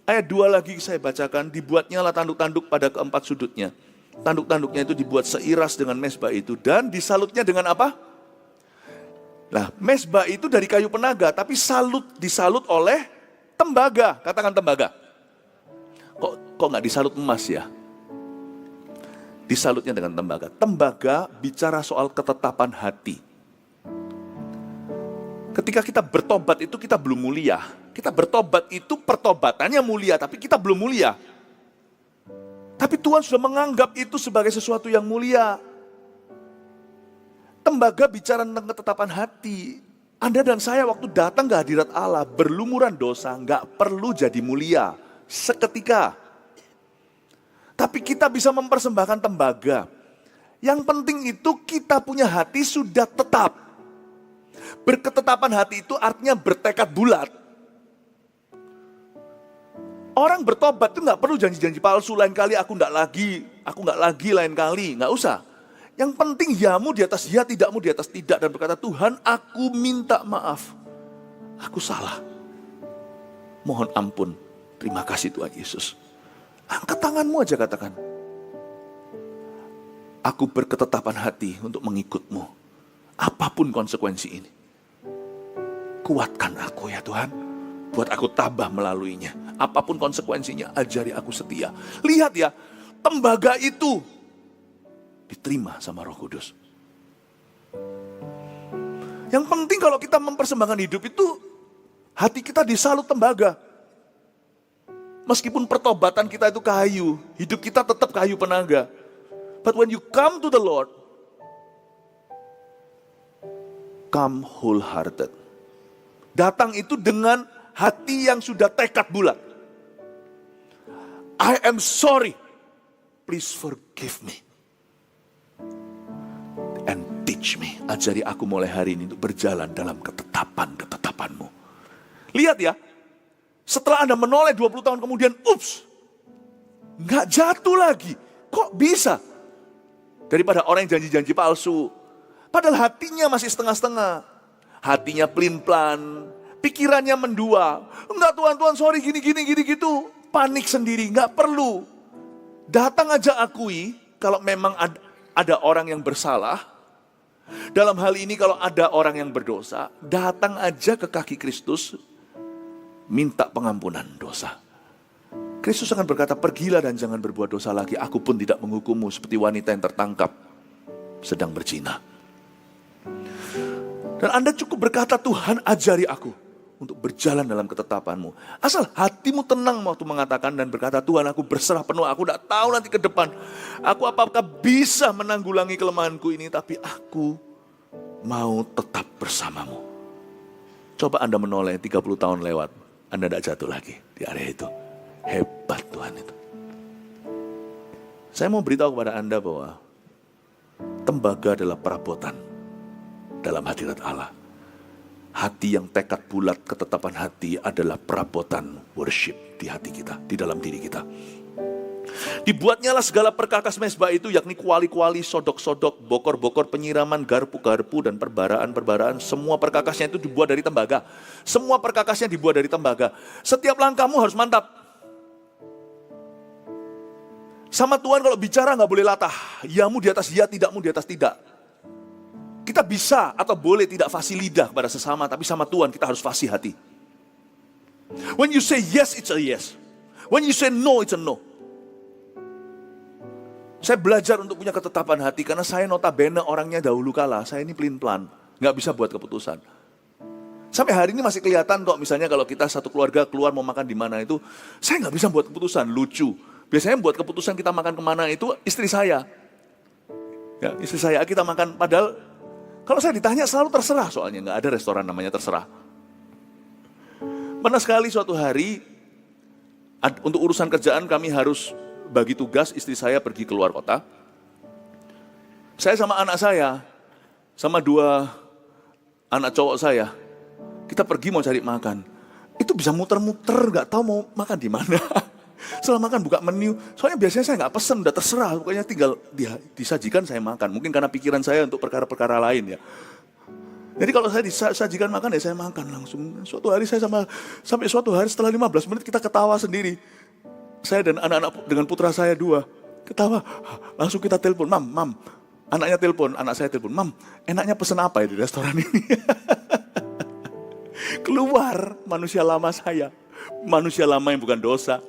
Ayat 2 lagi saya bacakan, dibuatnya lah tanduk-tanduk pada keempat sudutnya. Tanduk-tanduknya itu dibuat seiras dengan mezbah itu dan disalutnya dengan apa? Nah, mezbah itu dari kayu penaga, tapi disalut oleh tembaga. Katakan tembaga. Kok nggak disalut emas ya? Disalutnya dengan tembaga. Tembaga bicara soal ketetapan hati. Ketika kita bertobat itu kita belum mulia. Kita bertobat itu pertobatannya mulia, tapi kita belum mulia. Tapi Tuhan sudah menganggap itu sebagai sesuatu yang mulia. Tembaga bicara tentang ketetapan hati. Anda dan saya waktu datang ke hadirat Allah, berlumuran dosa, nggak perlu jadi mulia seketika. Tapi kita bisa mempersembahkan tembaga. Yang penting itu kita punya hati sudah tetap. Berketetapan hati itu artinya bertekad bulat. Orang bertobat itu nggak perlu janji-janji palsu, lain kali aku nggak lagi lain kali, nggak usah. Yang penting yamu di atas ya, tidakmu di atas tidak. Dan berkata, Tuhan aku minta maaf. Aku salah. Mohon ampun. Terima kasih Tuhan Yesus. Angkat tanganmu aja katakan. Aku berketetapan hati untuk mengikutmu. Apapun konsekuensi ini. Kuatkan aku ya Tuhan. Buat aku tabah melaluinya. Apapun konsekuensinya, ajari aku setia. Lihat ya, tembaga itu diterima sama Roh Kudus. Yang penting kalau kita mempersembahkan hidup itu, hati kita disalut tembaga. Meskipun pertobatan kita itu kayu, hidup kita tetap kayu penaga. But when you come to the Lord, come wholehearted. Datang itu dengan hati yang sudah tekad bulat. I am sorry. Please forgive me. Teach me, ajari aku mulai hari ini untuk berjalan dalam ketetapan-ketetapan-Mu. Lihat ya, setelah Anda menoleh 20 tahun kemudian, nggak jatuh lagi. Kok bisa? Daripada orang yang janji-janji palsu. Padahal hatinya masih setengah-setengah. Hatinya pelin-pelan, pikirannya mendua. Enggak Tuhan, sorry gini gitu. Panik sendiri, nggak perlu. Datang aja akui kalau memang ada orang yang bersalah. Dalam hal ini kalau ada orang yang berdosa, datang aja ke kaki Kristus, minta pengampunan dosa. Kristus akan berkata, pergilah dan jangan berbuat dosa lagi. Aku pun tidak menghukummu seperti wanita yang tertangkap sedang berzina. Dan Anda cukup berkata, Tuhan ajari aku untuk berjalan dalam ketetapan-Mu. Asal hatimu tenang waktu mengatakan dan berkata, Tuhan aku berserah penuh. Aku tidak tahu nanti ke depan. Aku apakah bisa menanggulangi kelemahanku ini. Tapi aku mau tetap bersama-Mu. Coba Anda menoleh 30 tahun lewat. Anda tidak jatuh lagi di area itu. Hebat Tuhan itu. Saya mau beritahu kepada Anda bahwa tembaga adalah perabotan dalam hadirat Allah. Hati yang tekad bulat, ketetapan hati adalah perabotan worship di hati kita, di dalam diri kita. Dibuatnyalah segala perkakas mezbah itu, yakni kuali-kuali, sodok-sodok, bokor-bokor, penyiraman, garpu-garpu, dan perbaraan-perbaraan. Semua perkakasnya itu dibuat dari tembaga. Semua perkakasnya dibuat dari tembaga. Setiap langkahmu harus mantap. Sama Tuhan kalau bicara nggak boleh latah. Yamu di atas ya, tidakmu di atas tidak. Kita bisa atau boleh tidak fasih lidah kepada sesama, tapi sama Tuhan kita harus fasih hati. When you say yes, it's a yes. When you say no, it's a no. Saya belajar untuk punya ketetapan hati karena saya notabene orangnya dahulu kala. Saya ini pelin-pelan, nggak bisa buat keputusan. Sampai hari ini masih kelihatan kok, misalnya kalau kita satu keluarga keluar mau makan di mana itu, saya nggak bisa buat keputusan. Lucu. Biasanya buat keputusan kita makan kemana itu istri saya. Ya, istri saya kita makan, padahal kalau saya ditanya selalu terserah, soalnya nggak ada restoran namanya terserah. Pernah sekali suatu hari, untuk urusan kerjaan kami harus bagi tugas, istri saya pergi keluar kota. Saya sama anak saya, sama 2 anak cowok saya, kita pergi mau cari makan. Itu bisa muter-muter, nggak tahu mau makan di mana. Setelah makan buka menu, soalnya biasanya saya nggak pesen, udah terserah, pokoknya tinggal disajikan saya makan. Mungkin karena pikiran saya untuk perkara-perkara lain ya. Jadi kalau saya disajikan makan ya saya makan langsung. Suatu hari saya sampai suatu hari setelah 15 menit kita ketawa sendiri. Saya dan anak-anak dengan putra saya 2 ketawa, langsung kita telepon, mam, anaknya telepon, anak saya telepon, mam, enaknya pesen apa ya di restoran ini? Keluar manusia lama saya, manusia lama yang bukan dosa.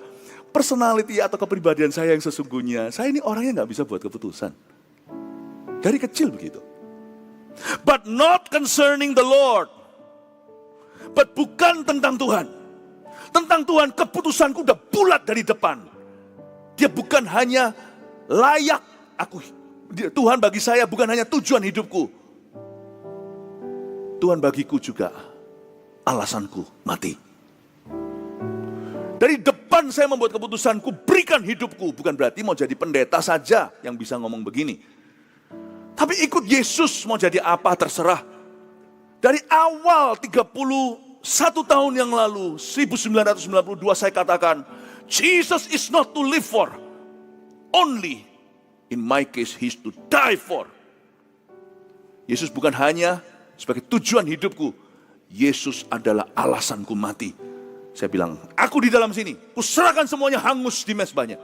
Personality atau kepribadian saya yang sesungguhnya, saya ini orangnya nggak bisa buat keputusan. Dari kecil begitu. But not concerning the Lord. But bukan tentang Tuhan. Tentang Tuhan, keputusanku udah bulat dari depan. Dia bukan hanya layak Tuhan bagi saya bukan hanya tujuan hidupku. Tuhan bagiku juga alasanku mati. Dari depan saya membuat keputusanku, berikan hidupku. Bukan berarti mau jadi pendeta saja yang bisa ngomong begini. Tapi ikut Yesus mau jadi apa terserah. Dari awal 31 tahun yang lalu, 1992 saya katakan, Jesus is not to live for. Only, in my case, he is to die for. Yesus bukan hanya sebagai tujuan hidupku. Yesus adalah alasanku mati. Saya bilang, aku di dalam sini, kuserahkan semuanya hangus di mezbahnya.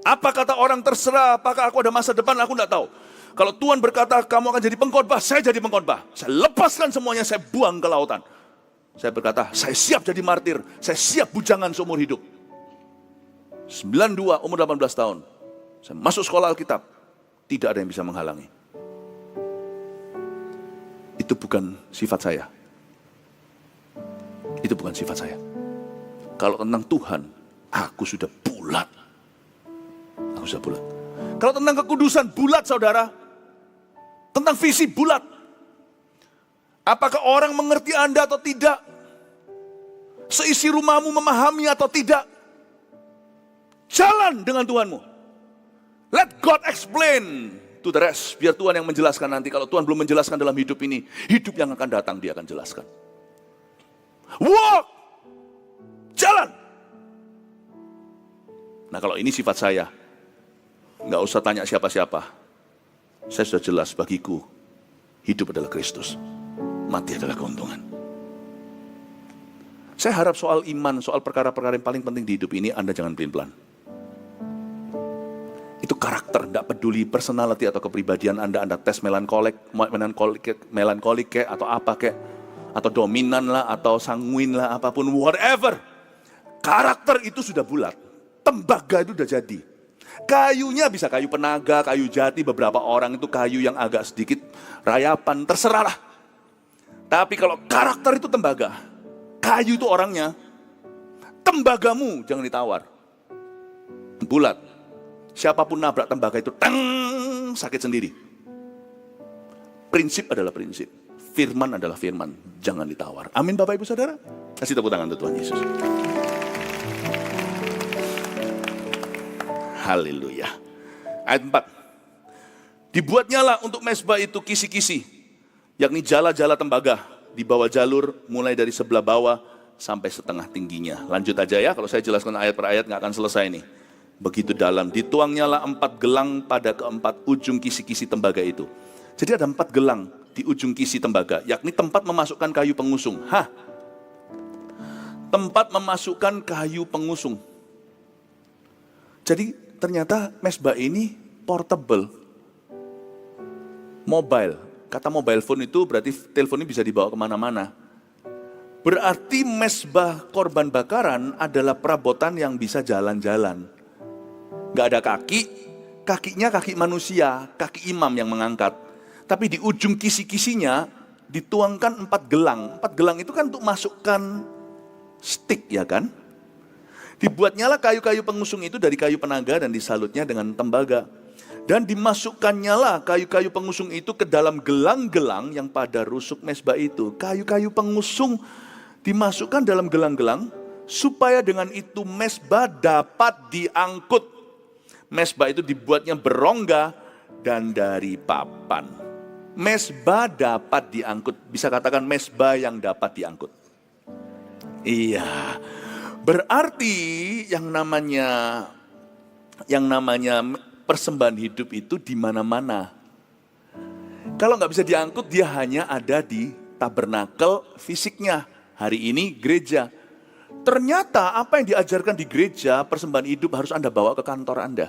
Apa kata orang terserah, apakah aku ada masa depan, aku tidak tahu. Kalau Tuhan berkata, kamu akan jadi pengkhotbah, saya jadi pengkhotbah. Saya lepaskan semuanya, saya buang ke lautan. Saya berkata, saya siap jadi martir, saya siap bujangan seumur hidup. 92, umur 18 tahun. Saya masuk sekolah Alkitab, tidak ada yang bisa menghalangi. Itu bukan sifat saya. Itu bukan sifat saya. Kalau tentang Tuhan, aku sudah bulat. Aku sudah bulat. Kalau tentang kekudusan, bulat saudara. Tentang visi, bulat. Apakah orang mengerti Anda atau tidak? Seisi rumahmu memahami atau tidak? Jalan dengan Tuhanmu. Let God explain to the rest. Biar Tuhan yang menjelaskan nanti. Kalau Tuhan belum menjelaskan dalam hidup ini, hidup yang akan datang dia akan jelaskan. Walk! Jalan! Nah kalau ini sifat saya, nggak usah tanya siapa-siapa. Saya sudah jelas bagiku, hidup adalah Kristus. Mati adalah keuntungan. Saya harap soal iman, soal perkara-perkara yang paling penting di hidup ini, Anda jangan pelin-pelan. Itu karakter, tidak peduli personality atau kepribadian Anda tes melankolik kayak, atau apa kayak, atau dominan lah, atau sanguin lah, apapun, whatever. Karakter itu sudah bulat, tembaga itu sudah jadi. Kayunya bisa kayu penaga, kayu jati, beberapa orang itu kayu yang agak sedikit rayapan, terserah lah. Tapi kalau karakter itu tembaga, kayu itu orangnya, tembagamu jangan ditawar. Bulat. Siapapun nabrak tembaga itu, sakit sendiri. Prinsip adalah prinsip. Firman adalah firman. Jangan ditawar. Amin Bapak Ibu Saudara. Kasih tepuk tangan untuk Tuhan Yesus. Haleluya. Ayat 4. Dibuatnyalah untuk mezbah itu kisi-kisi, yakni jala-jala tembaga di bawah jalur mulai dari sebelah bawah sampai setengah tingginya. Lanjut aja ya, kalau saya jelaskan ayat per ayat nggak akan selesai nih. Begitu dalam, dituangnyalah 4 gelang pada keempat ujung kisi-kisi tembaga itu. Jadi ada 4 gelang di ujung kisi tembaga, yakni tempat memasukkan kayu pengusung. Tempat memasukkan kayu pengusung. Jadi ternyata mezbah ini portable, mobile. Kata mobile phone itu berarti telepon ini bisa dibawa kemana-mana. Berarti mezbah korban bakaran adalah perabotan yang bisa jalan-jalan. Gak ada kaki, kakinya kaki manusia, kaki imam yang mengangkat. Tapi di ujung kisi-kisinya dituangkan 4 gelang. 4 gelang itu kan untuk masukkan stick ya kan. Dibuatnyalah kayu-kayu pengusung itu dari kayu penaga dan disalutnya dengan tembaga. Dan dimasukkannya kayu-kayu pengusung itu ke dalam gelang-gelang yang pada rusuk mezbah itu. Kayu-kayu pengusung dimasukkan dalam gelang-gelang supaya dengan itu mezbah dapat diangkut. Mezbah itu dibuatnya berongga dan dari papan. Mezbah dapat diangkut. Bisa katakan mezbah yang dapat diangkut. Iya. Berarti yang namanya persembahan hidup itu di mana-mana. Kalau nggak bisa diangkut, dia hanya ada di tabernakel fisiknya. Hari ini gereja. Ternyata apa yang diajarkan di gereja, persembahan hidup harus Anda bawa ke kantor Anda.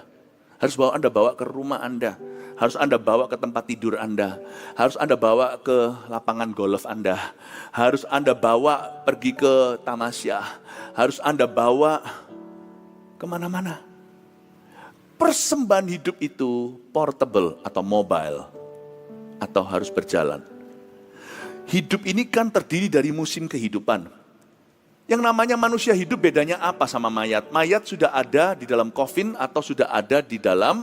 Harus Anda bawa ke rumah Anda. Harus Anda bawa ke tempat tidur Anda. Harus Anda bawa ke lapangan golf Anda. Harus Anda bawa pergi ke tamasya. Harus Anda bawa kemana-mana. Persembahan hidup itu portable atau mobile. Atau harus berjalan. Hidup ini kan terdiri dari musim kehidupan. Yang namanya manusia hidup bedanya apa sama mayat? Mayat sudah ada di dalam coffin atau sudah ada di dalam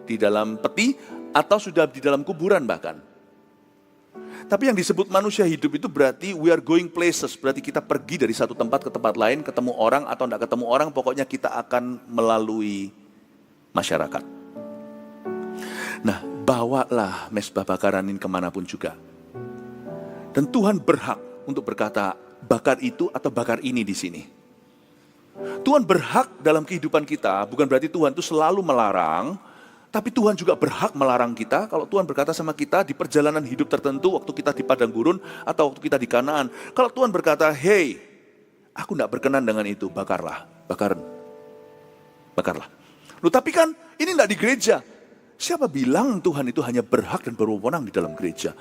di dalam peti atau sudah di dalam kuburan bahkan. Tapi yang disebut manusia hidup itu berarti we are going places, berarti kita pergi dari satu tempat ke tempat lain, ketemu orang atau tidak ketemu orang, pokoknya kita akan melalui masyarakat. Nah, bawalah mezbah bakaran ini kemanapun juga. Dan Tuhan berhak untuk berkata, bakar itu atau bakar ini di sini. Tuhan berhak dalam kehidupan kita, bukan berarti Tuhan itu selalu melarang, tapi Tuhan juga berhak melarang kita. Kalau Tuhan berkata sama kita di perjalanan hidup tertentu, waktu kita di padang gurun atau waktu kita di Kanaan. Kalau Tuhan berkata, hey, aku tidak berkenan dengan itu, bakarlah. Loh, tapi kan ini tidak di gereja. Siapa bilang Tuhan itu hanya berhak dan berwenang di dalam gereja?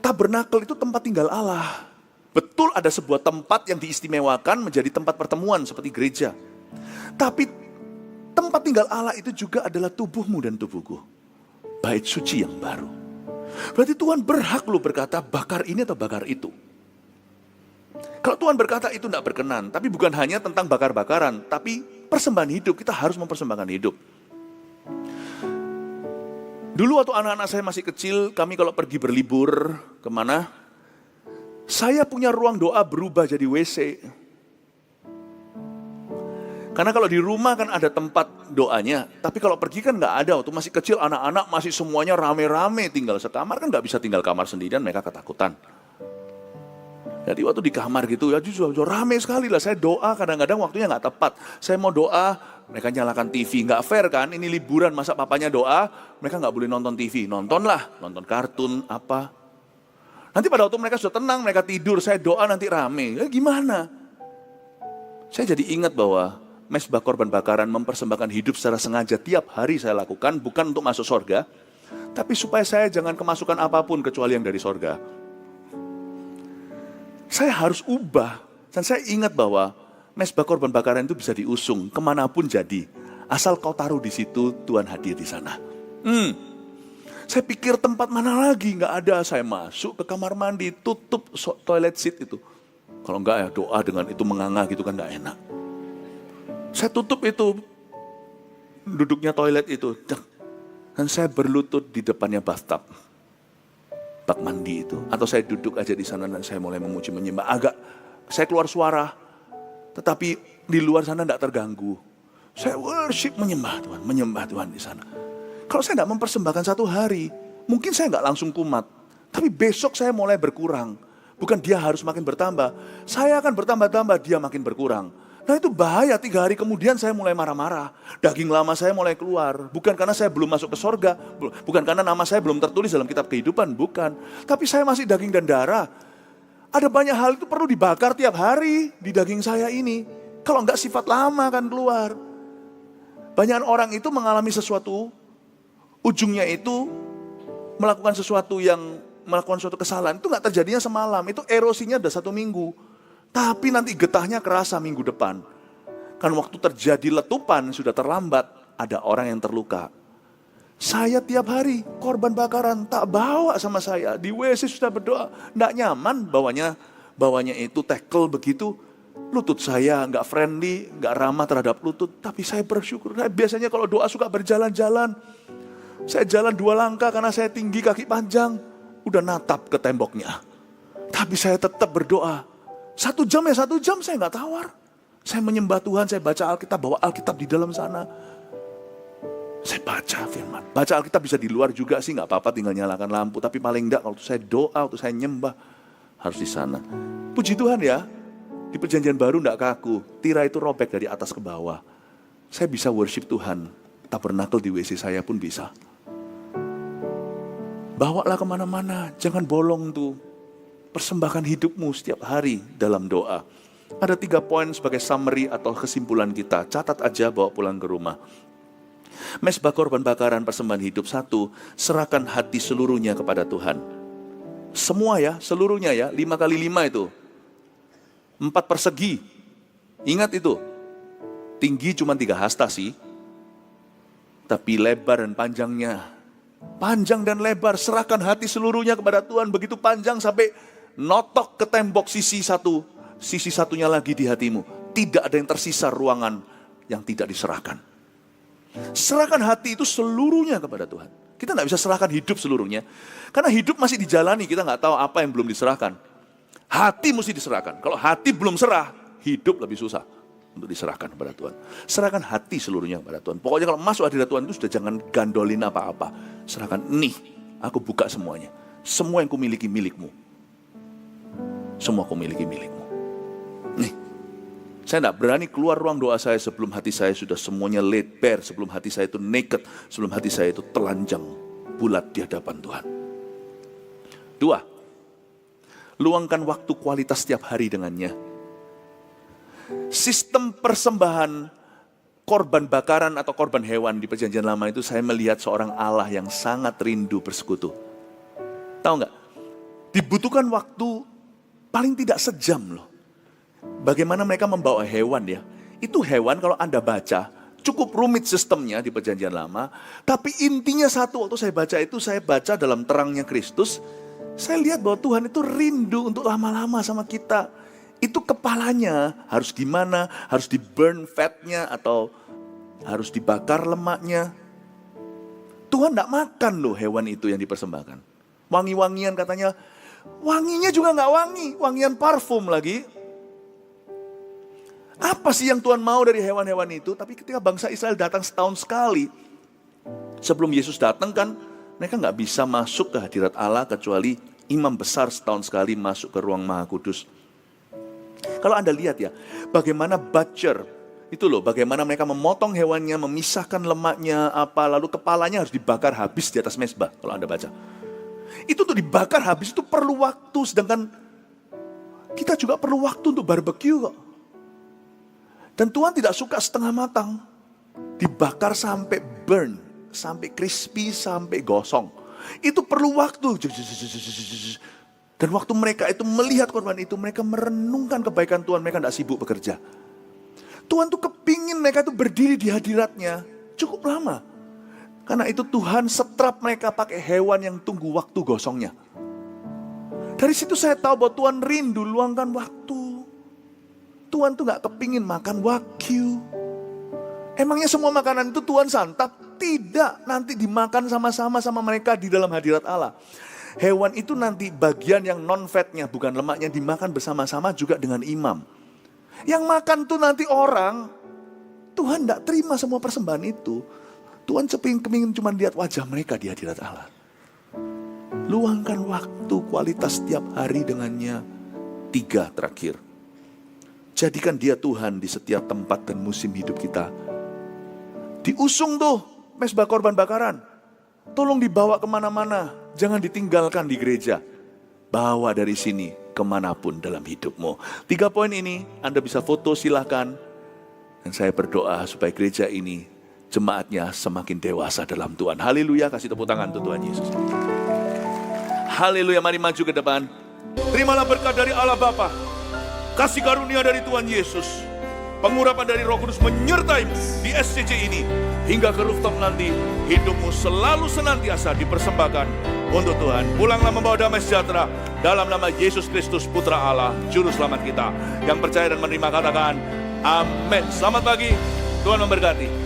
Tabernakel itu tempat tinggal Allah. Betul ada sebuah tempat yang diistimewakan menjadi tempat pertemuan seperti gereja. Tapi tempat tinggal Allah itu juga adalah tubuhmu dan tubuhku. Bait suci yang baru. Berarti Tuhan berhak lu berkata bakar ini atau bakar itu. Kalau Tuhan berkata itu tidak berkenan, tapi bukan hanya tentang bakar-bakaran, tapi persembahan hidup, kita harus mempersembahkan hidup. Dulu waktu anak-anak saya masih kecil, kami kalau pergi berlibur kemana, saya punya ruang doa berubah jadi WC. Karena kalau di rumah kan ada tempat doanya, tapi kalau pergi kan nggak ada. Waktu masih kecil anak-anak masih semuanya rame-rame tinggal sekamar, kan nggak bisa tinggal kamar sendirian, mereka ketakutan. Jadi waktu di kamar gitu ya jujur rame sekali lah. Saya doa kadang-kadang waktunya nggak tepat. Saya mau doa, mereka nyalakan TV, nggak fair kan? Ini liburan masa papanya doa, mereka nggak boleh nonton TV. Nontonlah, nonton kartun apa. Nanti pada waktu mereka sudah tenang, mereka tidur, saya doa nanti rame. Ya gimana? Saya jadi ingat bahwa mesbah korban bakaran mempersembahkan hidup secara sengaja tiap hari saya lakukan, bukan untuk masuk sorga, tapi supaya saya jangan kemasukan apapun kecuali yang dari sorga. Saya harus ubah, dan saya ingat bahwa mesbah korban bakaran itu bisa diusung kemanapun jadi, asal kau taruh di situ, Tuhan hadir di sana. Saya pikir tempat mana lagi, nggak ada. Saya masuk ke kamar mandi, tutup toilet seat itu. Kalau enggak ya doa dengan itu menganga gitu kan nggak enak. Saya tutup itu, duduknya toilet itu, dan saya berlutut di depannya bathtub, bak mandi itu. Atau saya duduk aja di sana dan saya mulai memuji menyembah. Saya keluar suara, tetapi di luar sana tidak terganggu. Saya worship menyembah Tuhan di sana. Kalau saya tidak mempersembahkan satu hari, mungkin saya nggak langsung kumat. Tapi besok saya mulai berkurang. Bukan dia harus makin bertambah. Saya akan bertambah-tambah, dia makin berkurang. Nah itu bahaya, 3 hari kemudian saya mulai marah-marah. Daging lama saya mulai keluar. Bukan karena saya belum masuk ke sorga. Bukan karena nama saya belum tertulis dalam kitab kehidupan. Bukan. Tapi saya masih daging dan darah. Ada banyak hal itu perlu dibakar tiap hari di daging saya ini. Kalau enggak sifat lama akan keluar. Banyak orang itu mengalami sesuatu, ujungnya itu melakukan sesuatu kesalahan. Itu enggak terjadinya semalam. Itu erosinya udah 1 minggu. Tapi nanti getahnya kerasa minggu depan. Kan waktu terjadi letupan sudah terlambat, ada orang yang terluka. Saya tiap hari korban bakaran tak bawa sama saya. Di WC sudah berdoa, enggak nyaman bawanya itu tackle begitu. Lutut saya enggak friendly, enggak ramah terhadap lutut. Tapi saya bersyukur. Biasanya kalau doa suka berjalan-jalan. Saya jalan 2 langkah karena saya tinggi kaki panjang. Udah natap ke temboknya. Tapi saya tetap berdoa. 1 jam saya nggak tawar. Saya menyembah Tuhan, saya baca Alkitab, bawa Alkitab di dalam sana. Saya baca firman. Baca Alkitab bisa di luar juga sih, nggak apa-apa tinggal nyalakan lampu. Tapi paling enggak kalau saya doa, waktu saya nyembah, harus di sana. Puji Tuhan ya, di perjanjian baru nggak kaku. Tirai itu robek dari atas ke bawah. Saya bisa worship Tuhan. Tabernakel di WC saya pun bisa. Bawalah kemana-mana, jangan bolong tuh. Persembahkan hidupmu setiap hari dalam doa. Ada 3 poin sebagai summary atau kesimpulan kita. Catat aja, bawa pulang ke rumah. Mesbah korban bakaran persembahan hidup. 1, serahkan hati seluruhnya kepada Tuhan. Semua ya, seluruhnya ya, 5 kali 5 itu. 4 persegi. Ingat itu. Tinggi cuma 3 hasta sih. Tapi lebar dan panjangnya. Panjang dan lebar, serahkan hati seluruhnya kepada Tuhan. Begitu panjang sampai notok ke tembok sisi satunya lagi di hatimu. Tidak ada yang tersisa ruangan yang tidak diserahkan. Serahkan hati itu seluruhnya kepada Tuhan. Kita nggak bisa serahkan hidup seluruhnya. Karena hidup masih dijalani, kita nggak tahu apa yang belum diserahkan. Hati mesti diserahkan. Kalau hati belum serah, hidup lebih susah untuk diserahkan kepada Tuhan. Serahkan hati seluruhnya kepada Tuhan. Pokoknya kalau masuk hadirat Tuhan itu sudah jangan gandolin apa-apa. Serahkan, nih, aku buka semuanya. Semua yang kumiliki milikmu. Semua kumiliki milikmu. Nih, saya tidak berani keluar ruang doa saya sebelum hati saya sudah semuanya laid bare. Sebelum hati saya itu naked. Sebelum hati saya itu telanjang, bulat di hadapan Tuhan. 2, luangkan waktu kualitas setiap hari dengannya. Sistem persembahan korban bakaran atau korban hewan di perjanjian lama itu saya melihat seorang Allah yang sangat rindu bersekutu. Tahu nggak? Dibutuhkan waktu paling tidak sejam loh. Bagaimana mereka membawa hewan ya. Itu hewan kalau Anda baca, cukup rumit sistemnya di perjanjian lama. Tapi intinya satu, waktu saya baca itu, saya baca dalam terangnya Kristus. Saya lihat bahwa Tuhan itu rindu untuk lama-lama sama kita. Itu kepalanya harus gimana, harus di burn fatnya atau harus dibakar lemaknya. Tuhan tidak makan loh hewan itu yang dipersembahkan. Wangi-wangian katanya, wanginya juga nggak wangi, wangian parfum lagi. Apa sih yang Tuhan mau dari hewan-hewan itu? Tapi ketika bangsa Israel datang setahun sekali, sebelum Yesus datang kan, mereka nggak bisa masuk ke hadirat Allah kecuali imam besar setahun sekali masuk ke ruang Maha Kudus. Kalau Anda lihat ya, bagaimana butcher, itu loh, bagaimana mereka memotong hewannya, memisahkan lemaknya, lalu kepalanya harus dibakar habis di atas mezbah, kalau Anda baca. Itu tuh dibakar habis, itu perlu waktu, sedangkan kita juga perlu waktu untuk barbecue kok. Dan Tuhan tidak suka setengah matang. Dibakar sampai burn, sampai crispy, sampai gosong. Itu perlu waktu. Dan waktu mereka itu melihat korban itu, mereka merenungkan kebaikan Tuhan, mereka tidak sibuk bekerja. Tuhan tuh kepingin mereka itu berdiri di hadiratnya cukup lama. Karena itu Tuhan setrap mereka pakai hewan yang tunggu waktu gosongnya. Dari situ saya tahu bahwa Tuhan rindu luangkan waktu. Tuhan tuh gak kepingin makan wagyu. Emangnya semua makanan itu Tuhan santap? Tidak, nanti dimakan sama-sama sama mereka di dalam hadirat Allah. Hewan itu nanti bagian yang non-fatnya, bukan lemaknya, dimakan bersama-sama juga dengan imam. Yang makan tuh nanti orang, Tuhan gak terima semua persembahan itu. Tuhan kepingin cuma lihat wajah mereka di hadirat Allah. Luangkan waktu kualitas setiap hari dengannya. 3 terakhir. Jadikan dia Tuhan di setiap tempat dan musim hidup kita. Diusung tuh mezbah korban bakaran. Tolong dibawa kemana-mana. Jangan ditinggalkan di gereja. Bawa dari sini kemanapun dalam hidupmu. 3 poin ini Anda bisa foto, silakan. Dan saya berdoa supaya gereja ini, jemaatnya semakin dewasa dalam Tuhan. Haleluya, kasih tepuk tangan untuk Tuhan Yesus. Haleluya, mari maju ke depan. Terimalah berkat dari Allah Bapa, kasih karunia dari Tuhan Yesus, pengurapan dari Roh Kudus menyertaimu di SCJ ini, hingga ke rooftop nanti. Hidupmu selalu senantiasa dipersembahkan untuk Tuhan. Pulanglah membawa damai sejahtera dalam nama Yesus Kristus Putra Allah, Juru Selamat kita. Yang percaya dan menerima katakan amin. Selamat pagi, Tuhan memberkati.